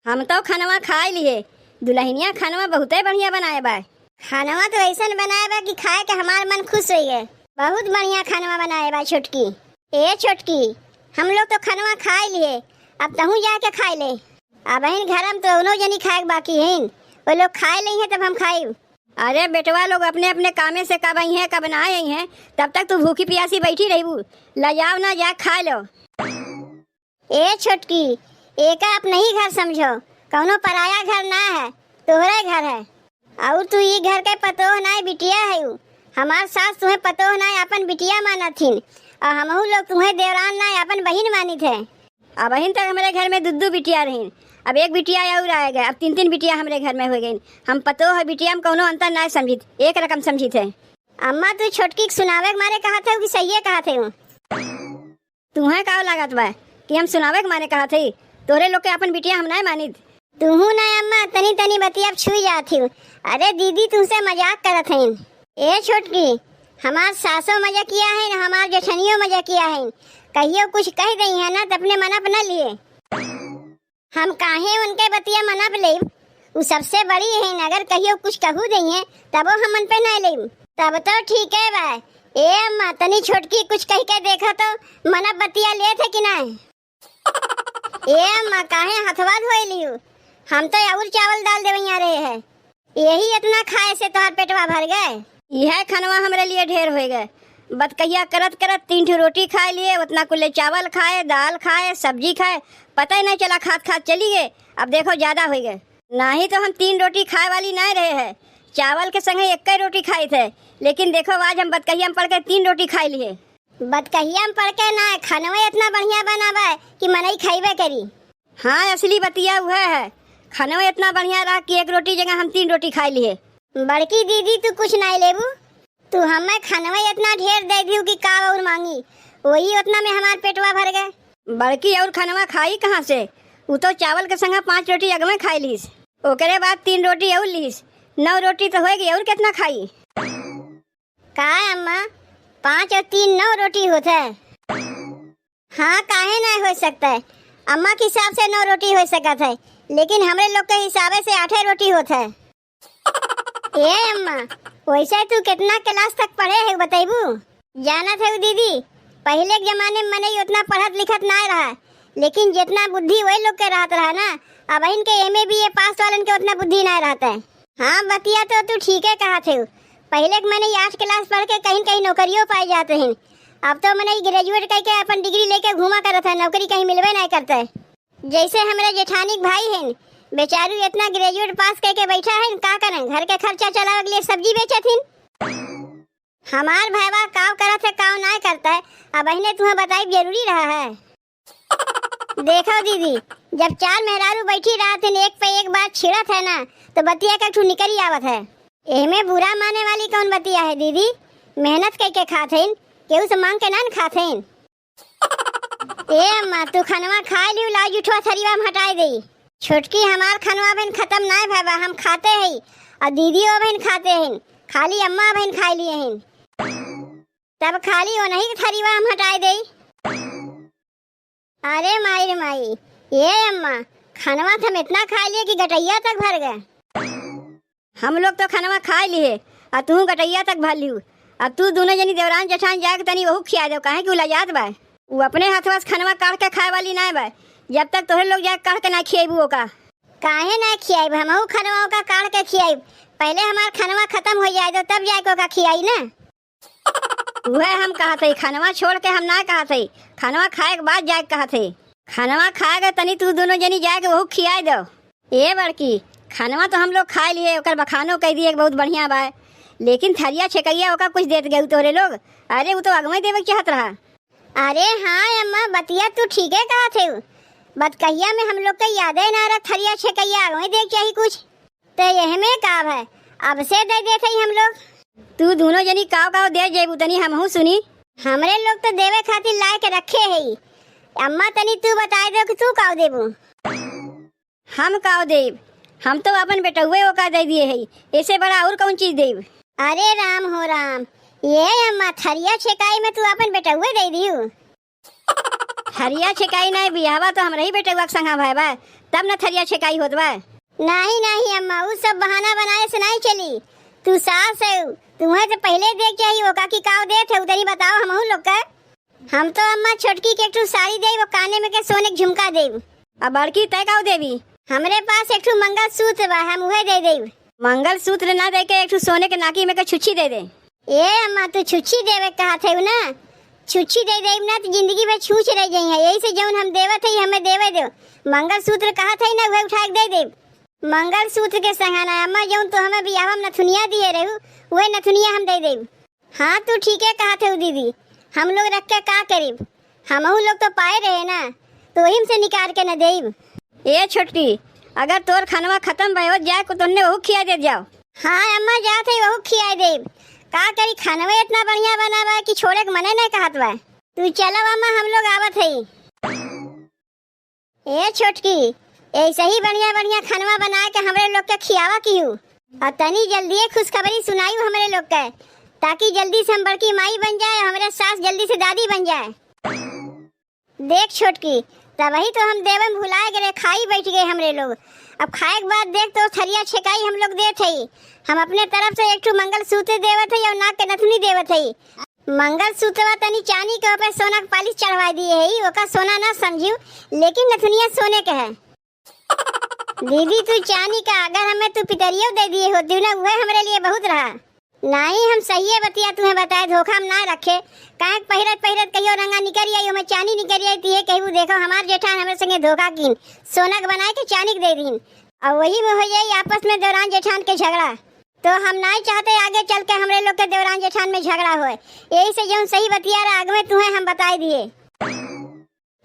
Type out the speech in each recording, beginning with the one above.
हम तो खानवा खा लिए। दुल्हनिया खानवा बहुते बढ़िया बनाए बा। खानवा तो ऐसा बनाए बा कि खाए के हमार मन खुश हो गए। बहुत बढ़िया खानवा बनाए बा छोटकी। ए छोटकी, हम लोग तो खानवा खा लिए, अब तहू जाके खाए ले। अब बहन घर में तो उनो जनी खाए बाकी है, वो लोग खाए नहीं है तब हम खाए। अरे बेटवा लोग अपने अपने कामे से कब आई हैं कब ना आई हैं, तब तक तू भूखी प्यासी बैठी रही। ला जाओ ना, जा खा लो। ए छोटकी, एक आप नहीं घर समझो, कौनो पराया घर ना है, तोहरा घर है। और तू ये घर के पतोह ना बिटिया है। हमार सास तुम्हें पतोह ना अपन बिटिया माना थी, और हमहू लोग तुम्हें देवरान ना अपन बहन मानी थे। अब बहन तक हमारे घर में दुद्दू बिटिया रही, अब एक बिटिया और आ गए, अब तीन तीन बिटिया हमारे घर में हो गई। हम पतो है बिटिया में कौनो अंतर ना समझी, एक रकम समझी थे। अम्मा तू छोटकी सुनावे के मारे कहा थे कि सही कहा थे? तुम्हें का लागत बा कि हम सुनावे के मारे कहा थे? तोरे लोग के अपन बिटिया हम ना मानी। तुहू ना अम्मा तनी तनी बतिया छुई जाती हूँ। अरे दीदी तुमसे मजाक करत हैं। ए छोटकी, हमार सासो मजा किया है ना हमार जेठनियो मजा किया है। कहियो कुछ कह गई है ना तो अपने मनप न लिए। हम काहे उनके बतिया मनप ले, वो सबसे बड़ी है। अगर कहियो कुछ कहू दई है तब हम मन पे न ले, तब तो ठीक है बा। ए अम्मा तनी छोटकी कुछ कह के देखा तो मनप बतिया ले थे कि नहीं? ए अम्मा काहे हथवा धोए लियो, हम तो और चावल दाल देवैया रहे हैं। यही इतना खाए से तोहर पेटवा भर गए। यह खानवा हमारे लिए ढेर हो गए। बतकैया करत करत 3 ठो रोटी खा लिए, उतना कुल्ले चावल खाए, दाल खाए, सब्जी खाए, पता ही नहीं चला खात खात चली गए। अब देखो ज्यादा हो गए। नहीं तो हम 3 रोटी खाए वाली नहीं रहे हैं, चावल के संगे 1 रोटी खाए थे। लेकिन देखो आज हम बतकैया में पड़ के 3 रोटी खा लिए। बतकैया में पड़ के ना, खानवा इतना बढ़िया बनावा कि मनई खाइबे करी। हाँ असली बतिया हुआ है, खानवा इतना बढ़िया रहा कि 1 रोटी जगह हम 3 रोटी खा लिए। बड़की दीदी तू कुछ नहीं लेबू, तू हमें खानवा इतना ढेर दे दी कि का और मांगी, वही उतना में हमार पेटवा भर गए। बड़की और खानवा खाई कहाँ से? वो तो चावल के संग 5 रोटी अगमे खाई लीस, ओकरे बाद 3 रोटी और लीस, 9 रोटी तो होगी। और कितना खाई? का अम्मा 5 और 3 9 रोटी होता है? हाँ काहे नहीं हो सकता है, अम्मा के हिसाब से 9 रोटी हो सकता है, लेकिन हमारे लोग के हिसाब से 8 रोटी होता है। ए अम्मा वैसे तू कितना क्लास तक पढ़े है बताइबू? जाना था दीदी, पहले के जमाने में मने उतना पढ़त लिखत ना रहा, लेकिन जितना बुद्धि वही लोग के रहत रहा ना। अब इनके एमए बीए पास वालन के उतना बुद्धि ना रहता है। हाँ बतिया तो तू ठीक है कहा थे। पहले के मैंने 8 क्लास पढ़ के कहीं कहीं नौकरियों पाए जाते हैं, अब तो मैंने ग्रेजुएट करके अपन डिग्री लेके घूमा करता है, नौकरी कहीं मिलवे नहीं करता है। जैसे हमारे जेठानी भाई हैं, बेचारू इतना ग्रेजुएट पास करके बैठा है, का करें घर के खर्चा चलावे के लिए सब्जी बेचे थी। हमार भाईवा काव करत है काव ना करता है, अब बहने तुम्हें बताई जरूरी रहा है। देखो दीदी, जब 4 मेहरारू बैठी रात है एक पे एक बात छिड़त है ना, तो बतिया का ठू निकल आवत है। एमे बुरा माने वाली कौन बतिया है दीदी? मेहनत करके खाते हैं, केहू से मांग के ना खाते हैं। ए अम्मा तू खनवा खा लियो, लाज उठवा थरीवा में हटाई दे। छोटकी हमार खनवा बहन खत्म ना भाईवा, हम खाते हैं और दीदी वो बहन खाते हैं, खाली अम्मा बहन खा लिए हैं, तब खाली वो नहीं थरीवा हम हटाई दे। अरे माई रे माई, ये अम्मा खनवा हम इतना खा लिए कि गटैया तक भर गए। हम लोग तो खानवा खा लिए और तू गटैया तक भर लियो। अब तू दोनों जनी देवरान जेठान जाके तनी वहू खिया दो, काहे कि उलाजात बा। वो अपने हाथवा से खानवा काट के खाए वाली ना बा, जब तक तोहरे लोग जाके काट के ना खियाबू ओका। काहे ना खियाब, हमहू खनवा का काट के खियाब। पहले हमार खनवा खत्म हो जाए तो तब जाके ओका खियाई ना। वह हम कहा थे खानवा छोड़ के हम ना कहा थे, खानवा खाए के बाद जाके कहा थे। खानवा खाएगा तनी तू दोनों जनी जाके वहू खियाई दो। ए बड़की, खानवा तो हम लोग खा लिए, ओकर बखानो कह दिए बहुत बढ़िया बा, लेकिन थरिया छकैया ओका कुछ देत गए तोरे लोग। अरे वो तो अगमे देवे चाहत रहा। अरे हाँ अम्मा बतिया तू ठीक है कहा थे, बतकैया में हम लोग के यादें ना रहा, थरिया छकैया अगमे देख चाहिए कुछ तो यह में काव है, अब से दे देते हम लोग। तू दोनों जनी काव काव दे जेबू तनी हमहू सुनी। हमरे लोग तो देवे खातिर लाए के रखे है। अम्मा तनी तू बता दो कि तू काव देबू। हम काव देव, हम तो अपन बेटुए ओका दे दिए है, ऐसे बड़ा और कौन चीज देव? अरे राम हो राम, ये अम्मा थरिया छेकाई में तू अपन बेटुए दे दियो। थरिया छेकाई नहीं बियाहवा तो हमरे ही बेटे के संगा भाई बा, तब ना थरिया छेकाई होत बा। नहीं नहीं अम्मा, वो सब बहाना बनाए से नहीं चली। तू सास है, तुम्हें तो पहले देख चाहिए वो काकी काव दे थे उधर ही बताओ हम लोग का। हम तो अम्मा छोटकी के एक साड़ी दे, वो काने में के सोने के झुमका दे। अब बड़की तय काव देवी? हमरे पास एक मंगल सूत्र बा, हम वह दे दे। मंगल सूत्र ना दे के एक सोने के नाकी में के छुच्छी दे दे। ए अम्मा तू छुच्छी देवे कहा थे ना, छुच्छी दे दे ना तो जिंदगी में छूछ रह जाई है। यही से जौन हम देवे थे हमें देवे दो। मंगल सूत्र कहा थे ना वह उठा के दे दे। मंगल सूत्र के संगाना अम्मा जौन तो हमें बियाह में नथुनिया दिए रहू वह नथुनिया हम दे दे। हाँ तू ठीक है कहा थे दीदी, हम लोग रख के का करीब, हम लोग तो पाए रहे ना तो वही से निकाल के न देब। ए छोटकी, अगर तोर खानवा खत्म भयो जाए को तुमने वह खिया दे जाओ। हाँ अम्मा जा थे वह खिया देब। का करी खानवा इतना बढ़िया बनावा कि छोड़े के मने नहीं कहत बा। तू चलो अम्मा हम लोग आवत है। ए छोटकी, ऐसे ही बढ़िया बढ़िया खानवा बना के हमरे लोग के खियावा क्यों, और तनी जल्दी खुशखबरी सुनाई हमरे लोग के, ताकि जल्दी से हम बड़की माई बन जाए, हमारे सास जल्दी से दादी बन जाए। देख छोटकी, तब वही तो हम देवन भुलाए गए, खाई बैठ गए हमरे लोग। अब खाए के बाद देख तो थरिया छेकाई हम लोग दे थे। हम अपने तरफ से एक मंगल सूत्र देवे थे और नाक के नथुनी देवे थे। मंगल सूत्र तनी चांदी के ऊपर सोना के पालिश चढ़वा दिए है, ओका सोना ना समझियो, लेकिन नथुनिया सोने के है। दीदी तू चांदी का, अगर हमें तू पितरियों दे दिए होती ना वह हमारे लिए बहुत रहा। नहीं हम सही है बतिया तुम्हें बताए, धोखा हम ना रखे। काहे पहिरत पहिरत कहियो रंगा निकल आई, हमें चांदी निकल आई थी कहू देखो हमार जेठान हमारे संगे धोखा कीन, सोना के बनाए के चांदी के दे दीन, और वही में हो जाए आपस में देवरान जेठान के झगड़ा। तो हम नहीं चाहते आगे चल के हमारे लोग के देवरान जेठान में झगड़ा होए। यही से जो सही बतिया रहा आगे में तुम्हें हम बताई दिए।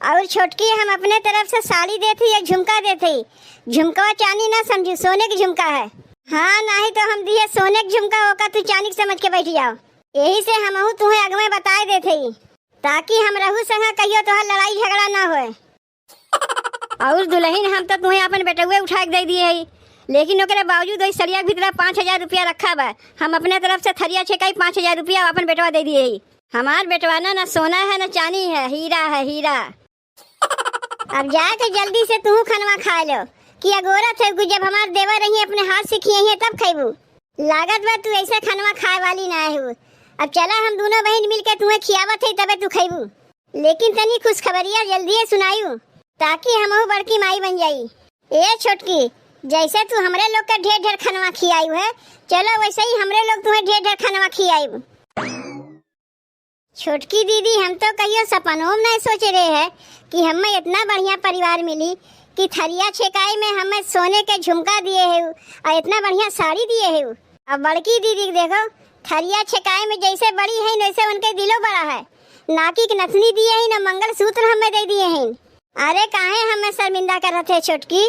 और छोटकी, हम अपने तरफ से साड़ी देती या झुमका देती। झुमका चांदी ना समझू, सोने की झुमका है। हाँ नहीं तो हम दिए सोने की झुमका होगा, तू चांदी समझ के बैठ जाओ। यही से हम तुम्हें आगे में बताए देते, ताकि हम रहू संगा कहियो तो लड़ाई झगड़ा ना होए। और दुल्हन हम तो तुम्हें अपन बेटुए उठा के दे दिए है, लेकिन ओकरे बावजूद वही सरिया के भीतर 5000 रुपया रखा बा। हम अपने तरफ से थरिया छेकाई 5000 रुपया अपन बेटवा दे दिए है। हमार बेटवा ना सोना है ना चांदी है, हीरा है हीरा। अब जाके जल्दी से तू खनवा खा लो कि अगोरा थे, जब हमार देवर रही अपने हाथ से खिए हैं तब खाइबू। लागत बा तू ऐसा खनवा खाए वाली ना है। अब चला हम दोनों बहन मिलके तुम्हें खियावत है तबे तू खाइबू, लेकिन तनी खुशखबरिया जल्दी सुनायू ताकि हम बड़की माई बन जाई। ए छोटकी, जैसे तू हमरे लोग का ढेर ढेर खनवा खियायू है, चलो वैसे ही हमरे लोग तुम्हें ढेर ढेर खनवा खियायू। छोटकी दीदी, हम तो कहियो सपनों में नहीं सोचे रहे हैं कि हमें इतना बढ़िया परिवार मिली कि थरिया छेकाई में हमें सोने के झुमका दिए है और इतना बढ़िया साड़ी दिए है। अब बड़की दीदी देखो, थरिया छेकाई में जैसे बड़ी है वैसे उनके दिलो बड़ा है। नाकी की नथनी दिए है ना, मंगल सूत्र हमें दे दिए हैं। अरे काहे हमें शर्मिंदा कर रहे थे छोटकी,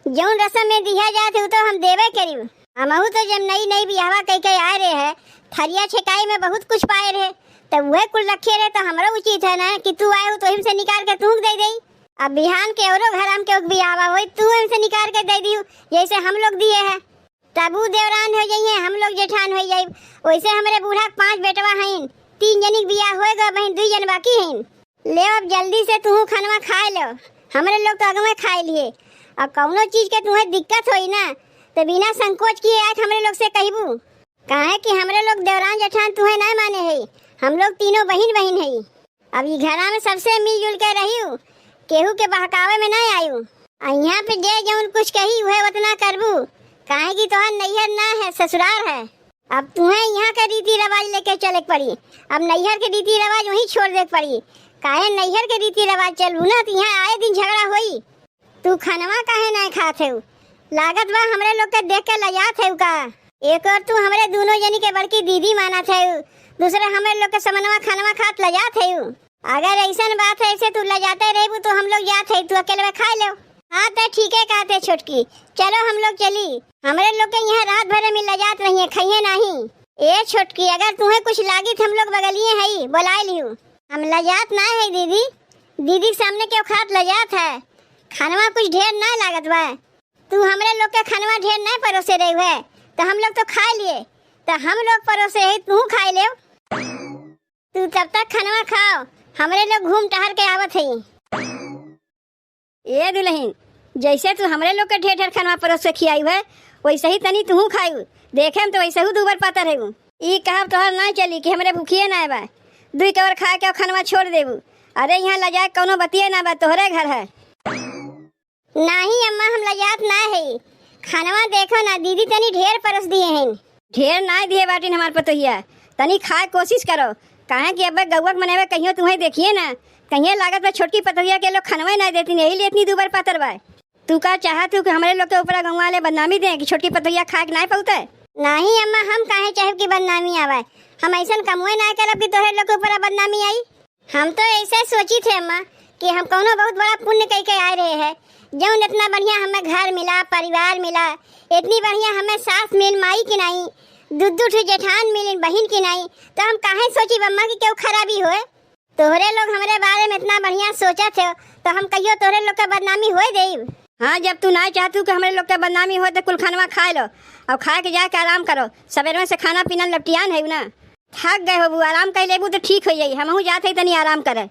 जौन रस्म में दिया जाते तो हम देवे करी। हमहू तो जब नई नई बियाहवा कह के आए रहे है, थरिया छेकाई में बहुत कुछ पाए रहे, तब वह कुल रखे रहे, तो हमारा उचित है ना कि तू आए हो तो हमसे निकाल के तू दे दे। अब बिहान के औरो घर हम के बियाहवा हो तू हमसे निकाल के दे दी जैसे हम लोग दिए हैं, तब वो देवरान हो जाइए, हम लोग जेठान हो जाए। वैसे हमारे बूढ़ा 5 बेटवा हैं, 3 जनी बियाह होएगा, बहन 2 जन बाकी हैं। ले अब जल्दी से तू खनवा खा लो, हमारे लोग तो अगमे खा लिए। अब कौनो चीज के तुम्हें दिक्कत होई ना तो बिना संकोच किए आज हमारे लोग से कहबू, काहे कि हमारे लोग देवरान जेठान तुम्हें ना माने है, हम लोग तीनों बहन बहन है। अब ये घरा में सबसे मिलजुल के रही, केहू के बहकावे में ना आयू। यहाँ पे जे जौन कुछ कही हुए उतना करबू, काहे कि तोहर नैहर ना है ससुराल है। अब तुम्हें यहाँ का रीति रिवाज लेके चले पड़ी, अब नैहर के रीति रिवाज वहीं छोड़ दे पड़ी। काहे नैहर के रीति रिवाज चलू ना तो यहाँ आए दिन झगड़ा होई। तू खनवा काहे नहीं खाते हो, लागत बा हमरे लोग के देख के लजात है का। एक और तू हमरे दोनों जनी के बड़की दीदी माना थे, दूसरे हमरे लोग के समनवा खनवा खात लजात है। अगर ऐसा बात है ऐसे तू लजाते रहेबू तो हम लोग जाते तू अकेले में खा लो। हाँ तो ठीक है कहते छोटकी, चलो हम लोग चली, हमारे लोग के यहाँ रात भर में लजात रही है, खाइए नहीं। ए छोटकी, अगर तुम्हें कुछ लागी तो हम लोग बगलिए है बुला लियो, हम लजात ना है दीदी, दीदी के सामने क्यों खात लजात है। खानवा कुछ ढेर ना लागत बा, तू हमारे लोग के खानवा ढेर ना परोसे रही है तो हम लोग तो खा लिए, तो हम लोग परोसे है तू खा ले। तू तब तक खानवा खाओ, हमारे लोग घूम टहल के आवत है। ए दुल्हन, जैसे तू हमरे लोग के ढेर ढेर खाना परोस के खियाई है वैसे ही तनी तू खाई। देखे हम तो वैसे ही दूबर पातर है। ई कहब तोहर ना चली कि हमरे भूखिए ना बा, दुई कवर खा के खानवा छोड़ देबू। अरे यहाँ लजाए कौनो बतिये ना बा, तोहरे घर है। नहीं अम्मा, हम लजात ना है। खानवा देखो ना दीदी तनी ढेर परोस दिए हैं। ढेर ना दिए बाटिन हमार पतोहिया, तनी खाए कोशिश करो। काहे कि अब गौवक मनेवे कहियो तुम्हें देखिए ना, कहिए लागत बा छोटकी पतोहिया के लोग खानवा ना देती, यही लिए इतनी दूबर पातर बा। तू का चाहत कि हमारे लोग के ऊपर गाँव वाले बदनामी दें कि छोटकी पतोहिया खाए के ना पौते? नहीं अम्मा, हम काहे चाहे कि बदनामी आवे। हम ऐसा कमुए ना करब कि तोहरे लोग के ऊपर बदनामी आई। हम तो ऐसे सोची थे अम्मा कि हम कौनो बहुत बड़ा पुण्य कह के आए रहे हैं। जौन इतना बढ़िया हमें घर मिला, परिवार मिला, इतनी बढ़िया हमें सास मिल, माई की नहीं, दूध जेठान मिल, बहन की नहीं, तो हम काहे सोची अम्मा कि क्यों खराबी होए। तोहरे लोग हमारे बारे में इतना बढ़िया सोचा थे तो हम कहियो तोहरे लोग का बदनामी होए देब। हाँ, जब तू ना चाहतू कि हमारे लोग के बदनामी हो तो कुल खानवा खा लो और खा के जाके आराम करो। सवेर में से खाना पीना लपटियान है ना, थक गए हो, आराम कर लेबू तो ठीक हो जाई। हमहू जाते तनी आराम करे।